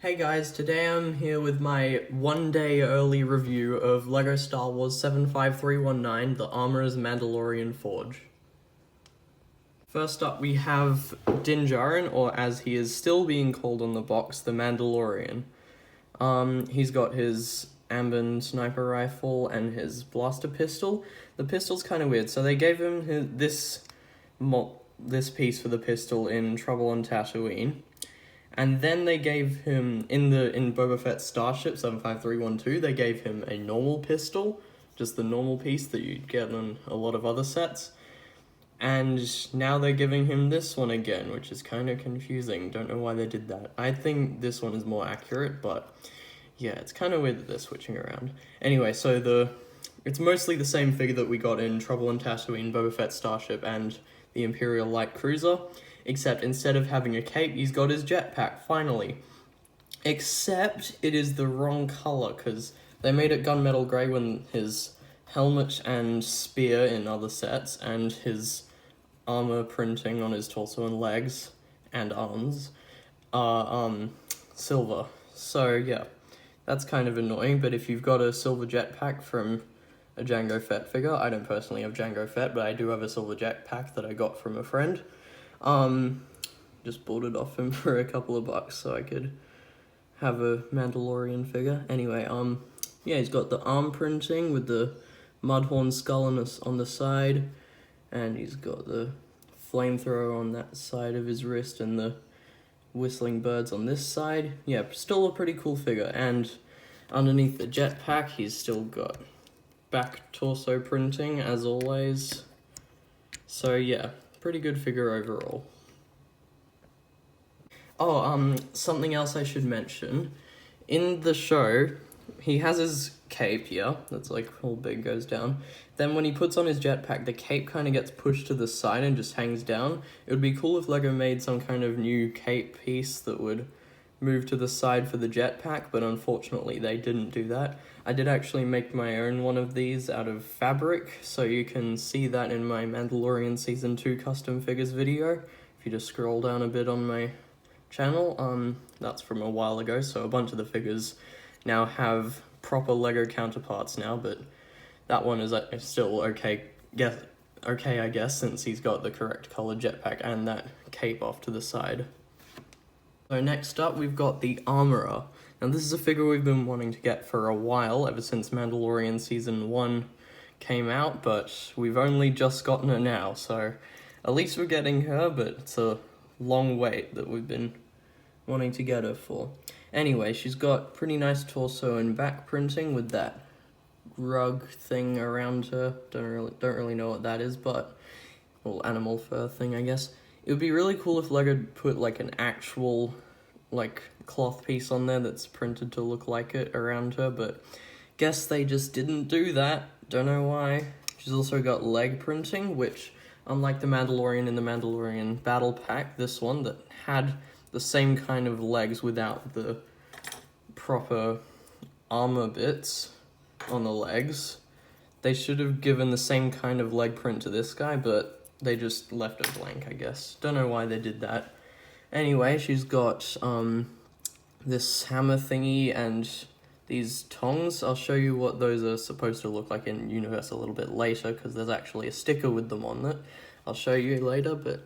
Hey guys, today I'm here with my one-day early review of LEGO Star Wars 75319, the Armourer's Mandalorian Forge. First up we have Dinjarin, or as he is still being called on the box, the Mandalorian. He's got his Ambon sniper rifle and his blaster pistol. The pistol's kind of weird, so they gave him this piece for the pistol in Trouble on Tatooine. And then they gave him, in Boba Fett's Starship 75312, they gave him a normal pistol, just the normal piece that you'd get on a lot of other sets. And now they're giving him this one again, which is kind of confusing. Don't know why they did that. I think this one is more accurate, but yeah, it's kind of weird that they're switching around. Anyway, so it's mostly the same figure that we got in Trouble on Tatooine, Boba Fett's Starship, and the Imperial Light Cruiser. Except instead of having a cape, he's got his jetpack, finally. Except it is the wrong color, because they made it gunmetal grey when his helmet and spear in other sets, and his armor printing on his torso and legs and arms are silver. So yeah, that's kind of annoying, but if you've got a silver jetpack from a Jango Fett figure, I don't personally have Jango Fett, but I do have a silver jetpack that I got from a friend. Just bought it off him for a couple of bucks so I could have a Mandalorian figure. Anyway, yeah, he's got the arm printing with the Mudhorn skull on the side, and he's got the flamethrower on that side of his wrist and the whistling birds on this side. Yeah, still a pretty cool figure, and underneath the jetpack, he's still got back torso printing, as always. So yeah, pretty good figure overall. Oh, something else I should mention. In the show, he has his cape, yeah, that's like all big, goes down. Then when he puts on his jetpack, the cape kind of gets pushed to the side and just hangs down. It would be cool if LEGO made some kind of new cape piece that would move to the side for the jetpack, but unfortunately they didn't do that. I did actually make my own one of these out of fabric, so you can see that in my Mandalorian Season 2 custom figures video. If you just scroll down a bit on my channel, that's from a while ago, so a bunch of the figures now have proper LEGO counterparts now, but that one is still okay, I guess, since he's got the correct colored jetpack and that cape off to the side. So next up, we've got the Armourer. Now this is a figure we've been wanting to get for a while, ever since Mandalorian Season 1 came out, but we've only just gotten her now, so at least we're getting her, but it's a long wait that we've been wanting to get her for. Anyway, she's got pretty nice torso and back printing with that rug thing around her. Don't really know what that is, but a little animal fur thing, I guess. It would be really cool if LEGO put like an actual like cloth piece on there that's printed to look like it around her, but guess they just didn't do that. Don't know why. She's also got leg printing, which unlike the Mandalorian in the Mandalorian Battle Pack, this one that had the same kind of legs without the proper armor bits on the legs. They should have given the same kind of leg print to this guy, but they just left it blank, I guess. Don't know why they did that. Anyway, she's got this hammer thingy and these tongs. I'll show you what those are supposed to look like in universe a little bit later, because there's actually a sticker with them on it. I'll show you later, but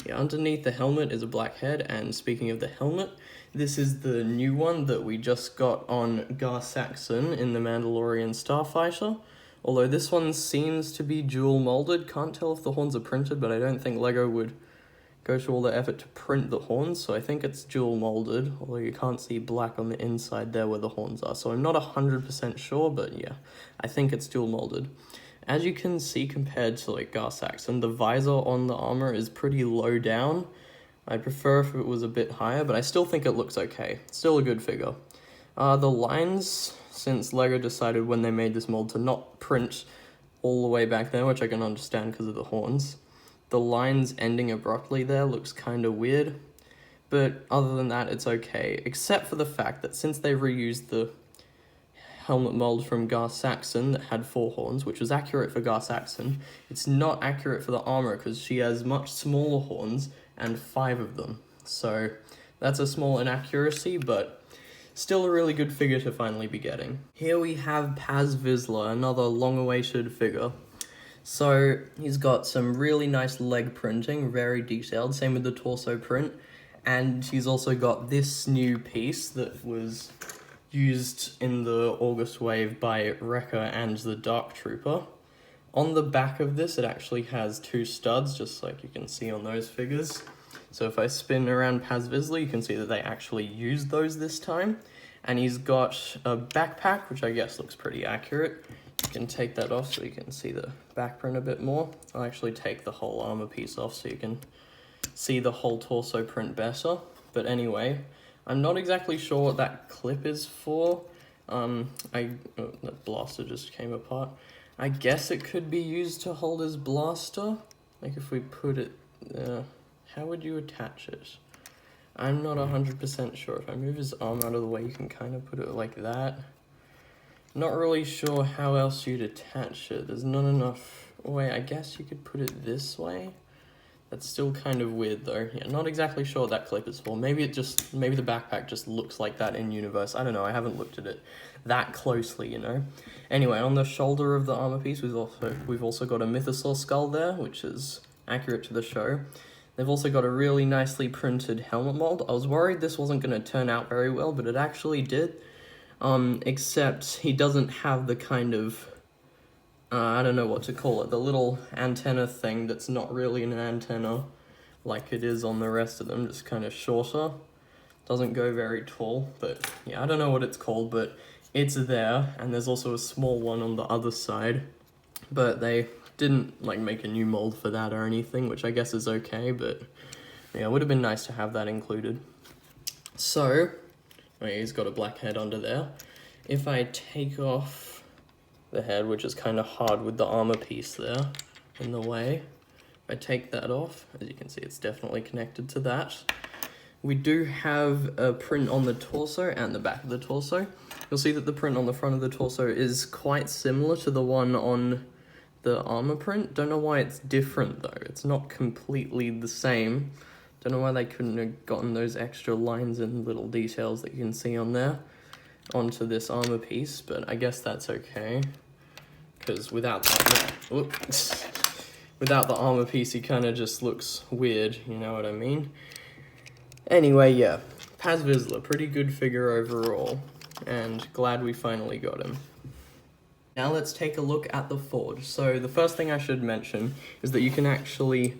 yeah, underneath the helmet is a black head, and speaking of the helmet, this is the new one that we just got on Gar Saxon in the Mandalorian Starfighter. Although this one seems to be dual molded. Can't tell if the horns are printed, but I don't think LEGO would go to all the effort to print the horns, so I think it's dual molded, although you can't see black on the inside there where the horns are, so I'm not 100% sure, but yeah, I think it's dual molded. As you can see, compared to like Gar Saxon, the visor on the armor is pretty low down. I'd prefer if it was a bit higher, but I still think it looks okay. Still a good figure. The lines, since LEGO decided when they made this mold to not print all the way back there, which I can understand because of the horns, the lines ending abruptly there looks kind of weird, but other than that, it's okay, except for the fact that since they reused the helmet mold from Gar Saxon that had 4 horns, which was accurate for Gar Saxon, it's not accurate for the armor because she has much smaller horns and 5 of them. So That's a small inaccuracy, but still a really good figure to finally be getting. Here we have vizsla, another long-awaited figure. So he's got some really nice leg printing, very detailed, same with the torso print, and he's also got this new piece that was used in the August wave by Wrecker and the Dark Trooper. On the back of this, it actually has two studs, just like you can see on those figures. So if I spin around vizsla, you can see that they actually used those this time. And he's got a backpack, which I guess looks pretty accurate. You can take that off so you can see the back print a bit more. I'll actually take the whole armor piece off so you can see the whole torso print better. But anyway, I'm not exactly sure what that clip is for. That blaster just came apart. I guess it could be used to hold his blaster. Like if we put it there, how would you attach it? I'm not 100% sure. If I move his arm out of the way, you can kind of put it like that. Not really sure how else you'd attach it. There's not enough way. I guess you could put it this way. That's still kind of weird though. Yeah, not exactly sure what that clip is for. Maybe the backpack just looks like that in universe. I don't know, I haven't looked at it that closely, you know. Anyway, on the shoulder of the armor piece, we've also got a mythosaur skull there, which is accurate to the show. They've also got a really nicely printed helmet mold. I was worried this wasn't going to turn out very well, but it actually did. Except he doesn't have the kind of, I don't know what to call it, the little antenna thing that's not really an antenna like it is on the rest of them, just kind of shorter. Doesn't go very tall, but yeah, I don't know what it's called, but it's there, and there's also a small one on the other side, but they didn't like make a new mold for that or anything, which I guess is okay, but yeah, it would have been nice to have that included. So, he's got a black head under there. If I take off the head, which is kind of hard with the armor piece there in the way, if I take that off, as you can see, it's definitely connected to that. We do have a print on the torso and the back of the torso. You'll see that the print on the front of the torso is quite similar to the one on the armor print. Don't know why it's different though. It's not completely the same. Don't know why they couldn't have gotten those extra lines and little details that you can see on there onto this armor piece, but I guess that's okay. Because without that, without the armor piece, he kind of just looks weird, you know what I mean? Anyway, yeah, vizsla, pretty good figure overall, and glad we finally got him. Now let's take a look at the Forge. So the first thing I should mention is that you can actually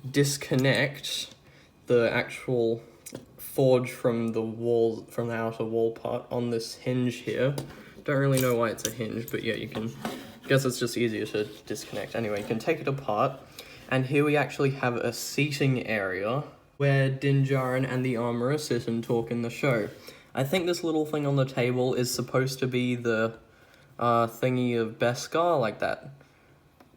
disconnect the actual Forge from the wall, from the outer wall part on this hinge here. Don't really know why it's a hinge, but yeah, you can, I guess it's just easier to disconnect. Anyway, you can take it apart, and here we actually have a seating area where Dinjarin and the Armourer sit and talk in the show. I think this little thing on the table is supposed to be the thingy of Beskar, like that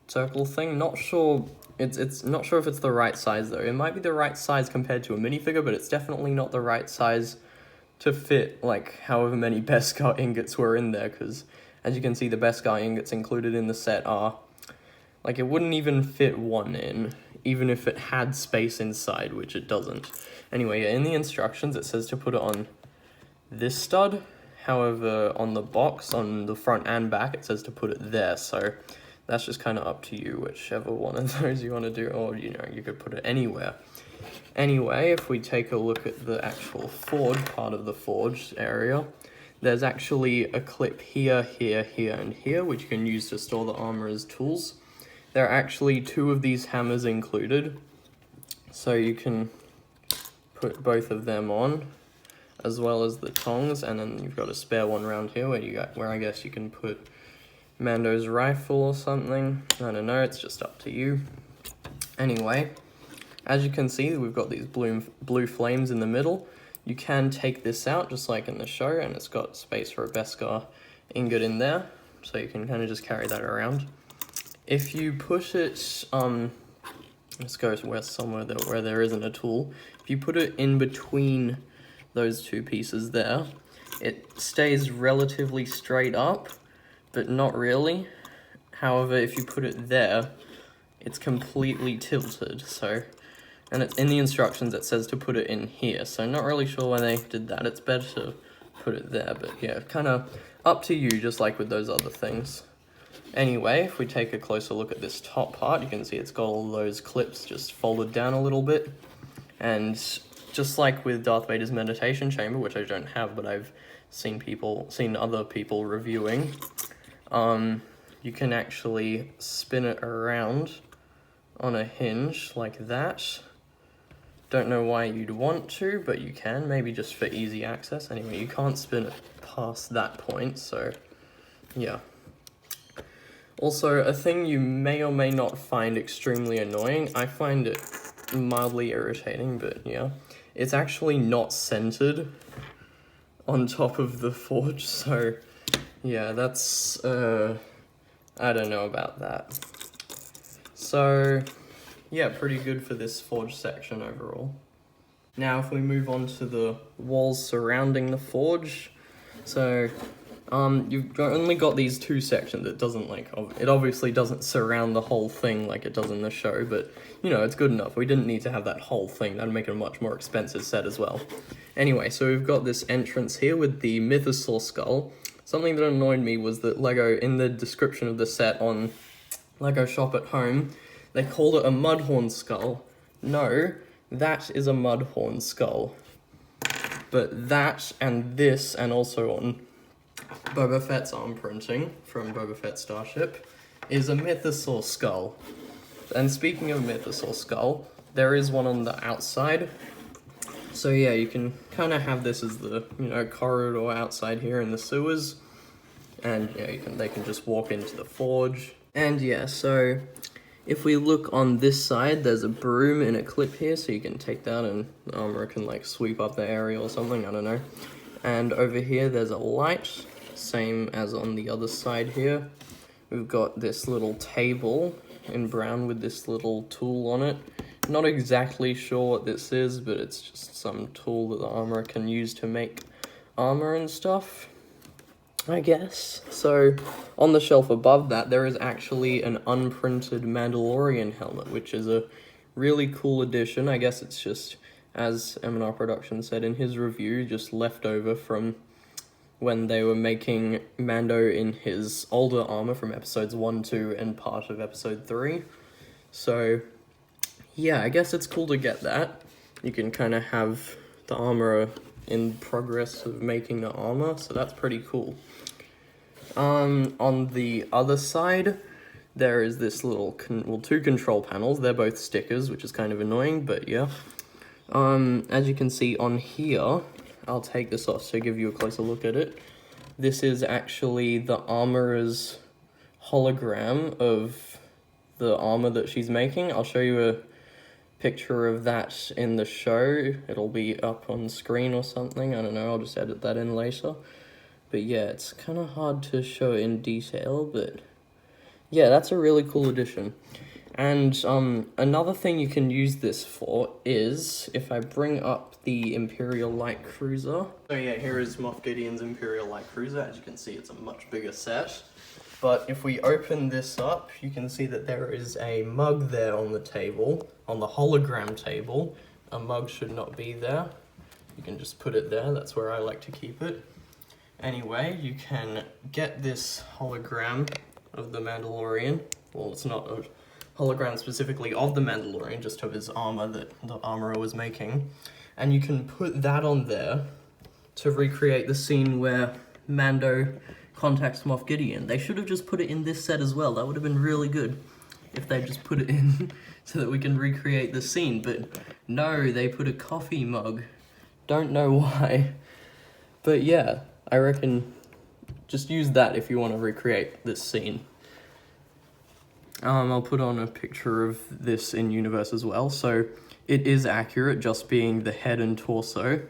circle thing. Not sure. It's not sure if it's the right size though. It might be the right size compared to a minifigure, but it's definitely not the right size to fit like however many Beskar ingots were in there. Because as you can see, the Beskar ingots included in the set are like, it wouldn't even fit one in, even if it had space inside, which it doesn't. Anyway, yeah, in the instructions it says to put it on this stud. However, on the box, on the front and back, it says to put it there, so that's just kind of up to you, whichever one of those you want to do, or, you know, you could put it anywhere. Anyway, if we take a look at the actual Forge, part of the Forge area, there's actually a clip here, here, here, and here, which you can use to store the Armourer's tools. There are actually 2 of these hammers included, so you can put both of them on, as well as the tongs, and then you've got a spare one around here where I guess you can put Mando's rifle or something. I don't know, it's just up to you. Anyway, as you can see, we've got these blue flames in the middle. You can take this out, just like in the show, and it's got space for a Beskar ingot in there, so you can kind of just carry that around. If you push it, let's go somewhere where there isn't a tool. If you put it in between those 2 pieces there, it stays relatively straight up, but not really. However, if you put it there, it's completely tilted, so And it's in the instructions it says to put it in here, so not really sure why they did that. It's better to put it there, but yeah, kind of up to you, just like with those other things. Anyway, if we take a closer look at this top part, you can see it's got all those clips just folded down a little bit. And just like with Darth Vader's meditation chamber, which I don't have, but I've seen other people reviewing, you can actually spin it around on a hinge like that. Don't know why you'd want to, but you can, maybe just for easy access. Anyway, you can't spin it past that point, so yeah. Also, a thing you may or may not find extremely annoying, I find it mildly irritating, but yeah, it's actually not centered on top of the forge, so yeah, that's, I don't know about that. So, yeah, pretty good for this forge section overall. Now, if we move on to the walls surrounding the forge, so you've only got these two sections. It doesn't it obviously doesn't surround the whole thing like it does in the show, but you know, it's good enough. We didn't need to have that whole thing. That'd make it a much more expensive set as well. Anyway, so we've got this entrance here with the mythosaur skull. Something that annoyed me was that Lego, in the description of the set on Lego Shop at Home, they called it a mudhorn skull. No, that is a mudhorn skull. But that and this, and also on Boba Fett's arm printing from Boba Fett Starship, is a mythosaur skull. And speaking of mythosaur skull, there is one on the outside. So yeah, you can kind of have this as the, you know, corridor outside here in the sewers. And yeah, they can just walk into the forge. And yeah, so if we look on this side, there's a broom in a clip here, so you can take that and the Armourer can like sweep up the area or something, I don't know. And over here there's a light, same as on the other side here. We've got this little table in brown with this little tool on it. Not exactly sure what this is, but it's just some tool that the Armourer can use to make armor and stuff, I guess. So on the shelf above that, there is actually an unprinted Mandalorian helmet, which is a really cool addition. I guess it's just, as M&R Productions said in his review, just left over from when they were making Mando in his older armor from episodes 1, 2, and part of episode 3. So yeah, I guess it's cool to get that. You can kind of have the Armourer in progress of making the armor, so that's pretty cool. On the other side, there is this little, two control panels. They're both stickers, which is kind of annoying, but yeah. As you can see on here, I'll take this off to give you a closer look at it. This is actually the Armourer's hologram of the armor that she's making. I'll show you a picture of that in the show. It'll be up on screen or something, I don't know, I'll just edit that in later. But yeah, it's kind of hard to show in detail, but yeah, that's a really cool addition. And another thing you can use this for is, if I bring up the Imperial Light Cruiser. So yeah, here is Moff Gideon's Imperial Light Cruiser. As you can see, it's a much bigger set. But if we open this up, you can see that there is a mug there on the table, on the hologram table. A mug should not be there. You can just put it there, that's where I like to keep it. Anyway, you can get this hologram of the Mandalorian. Well, it's not a hologram specifically of the Mandalorian, just of his armor that the Armourer was making. And you can put that on there to recreate the scene where Mando contacts Moff Gideon. They should have just put it in this set as well. That would have been really good if they just put it in so that we can recreate the scene. But no, they put a coffee mug. Don't know why. But yeah, I reckon just use that if you want to recreate this scene. I'll put on a picture of this in universe as well. So it is accurate, just being the head and torso.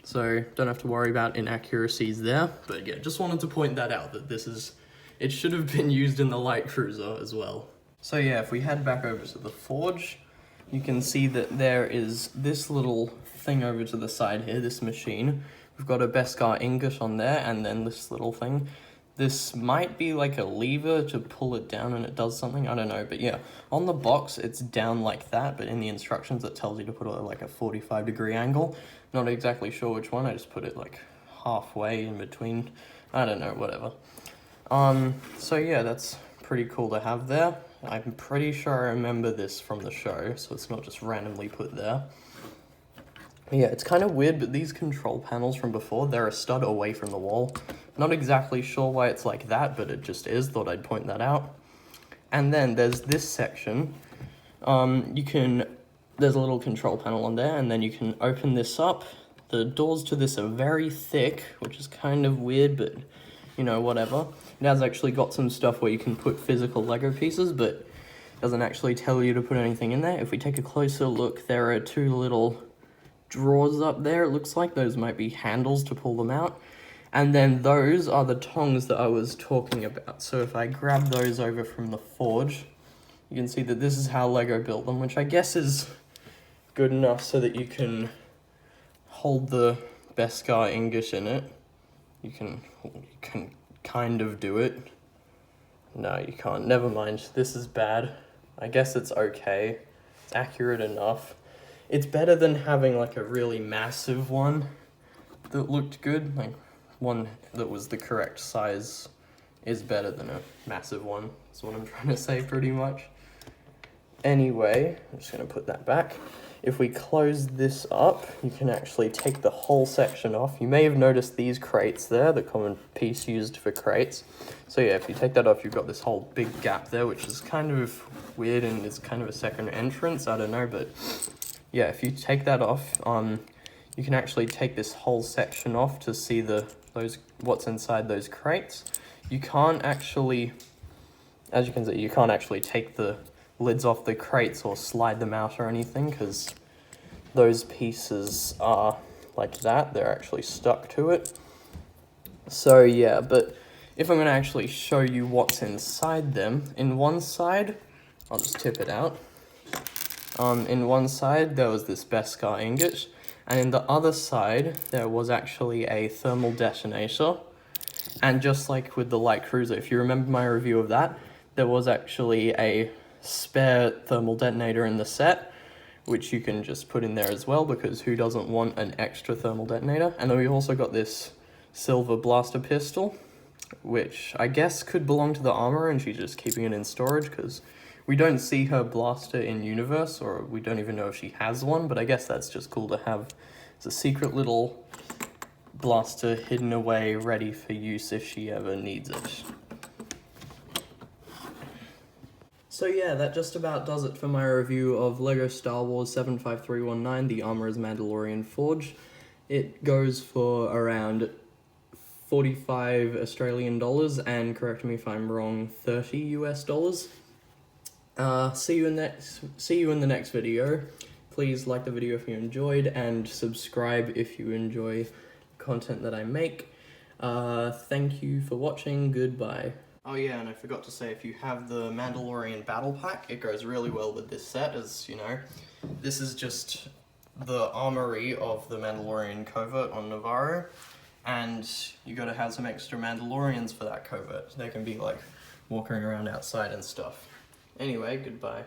So don't have to worry about inaccuracies there. But yeah, just wanted to point that out, that it should have been used in the Light Cruiser as well. So yeah, if we head back over to the forge, you can see that there is this little thing over to the side here, this machine. We've got a Beskar ingot on there, and then this little thing. This might be like a lever to pull it down and it does something, I don't know. But yeah, on the box it's down like that, but in the instructions it tells you to put it at like a 45-degree angle. Not exactly sure which one, I just put it like halfway in between. I don't know, whatever. So yeah, that's pretty cool to have there. I'm pretty sure I remember this from the show, so it's not just randomly put there. Yeah, it's kind of weird, but these control panels from before, they're a stud away from the wall. Not exactly sure why it's like that, but it just is. Thought I'd point that out. And then there's this section. There's a little control panel on there, and then you can open this up. The doors to this are very thick, which is kind of weird, but, you know, whatever. It has actually got some stuff where you can put physical Lego pieces, but it doesn't actually tell you to put anything in there. If we take a closer look, there are two little drawers up there. It looks like those might be handles to pull them out. And then those are the tongs that I was talking about. So if I grab those over from the forge, you can see that this is how Lego built them, which I guess is good enough so that you can hold the Beskar ingot in it. You can kind of do it. No, you can't. Never mind. This is bad. I guess it's okay. It's accurate enough. It's better than having like a really massive one that looked good. Like one that was the correct size is better than a massive one. That's what I'm trying to say pretty much. Anyway, I'm just going to put that back. If we close this up, you can actually take the whole section off. You may have noticed these crates there, the common piece used for crates. So yeah, if you take that off, you've got this whole big gap there, which is kind of weird and it's kind of a second entrance. I don't know, but yeah, if you take that off, you can actually take this whole section off to see what's inside those crates. You can't actually, as you can see, you can't actually take the lids off the crates or slide them out or anything, because those pieces are like that. They're actually stuck to it. So yeah, but if I'm going to actually show you what's inside them, in one side, I'll just tip it out. In one side, there was this Beskar ingot, and in the other side, there was actually a thermal detonator. And just like with the light cruiser, if you remember my review of that, there was actually a spare thermal detonator in the set, which you can just put in there as well, because who doesn't want an extra thermal detonator? And then we also got this silver blaster pistol, which I guess could belong to the Armourer, and she's just keeping it in storage, because we don't see her blaster in universe, or we don't even know if she has one, but I guess that's just cool to have as a secret little blaster hidden away, ready for use if she ever needs it. So yeah, that just about does it for my review of LEGO Star Wars 75319, the Armourer's Mandalorian Forge. It goes for around 45 Australian dollars, and correct me if I'm wrong, 30 US dollars. See you in the next video. Please like the video if you enjoyed, and subscribe if you enjoy content that I make. Thank you for watching. Goodbye. Oh yeah, and I forgot to say, if you have the Mandalorian Battle Pack, it goes really well with this set, as you know. This is just the armory of the Mandalorian covert on Navarro, and you gotta have some extra Mandalorians for that covert. They can be like walking around outside and stuff. Anyway, goodbye.